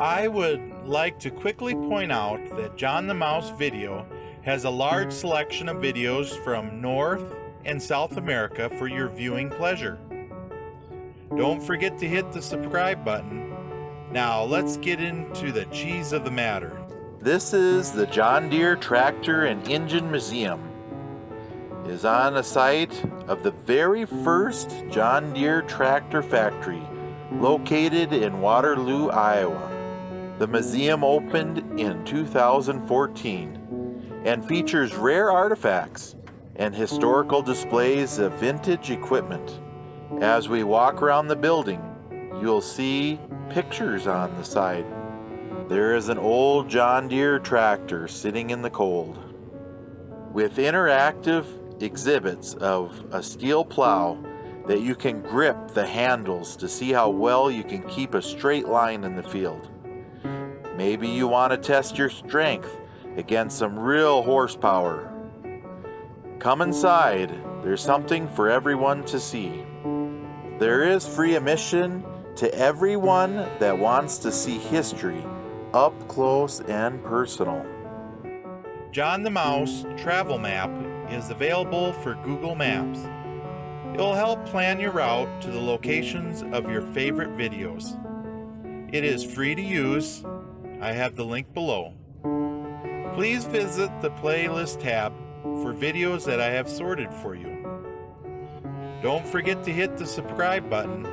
I would like to quickly point out that John the Mouse Video has a large selection of videos from North and South America for your viewing pleasure. Don't forget to hit the subscribe button. Now let's get into the cheese of the matter. This is the John Deere Tractor and Engine Museum. It is on the site of the very first John Deere tractor factory located in Waterloo, Iowa. The museum opened in 2014 and features rare artifacts and historical displays of vintage equipment. As we walk around the building, you'll see pictures on the side. There is an old John Deere tractor sitting in the cold, with interactive exhibits of a steel plow that you can grip the handles to see how well you can keep a straight line in the field. Maybe you want to test your strength against some real horsepower. Come inside, there's something for everyone to see. There is free admission to everyone that wants to see history up close and personal. John the Mouse Travel Map is available for Google Maps. It will help plan your route to the locations of your favorite videos. It is free to use. I have the link below. Please visit the playlist tab for videos that I have sorted for you. Don't forget to hit the subscribe button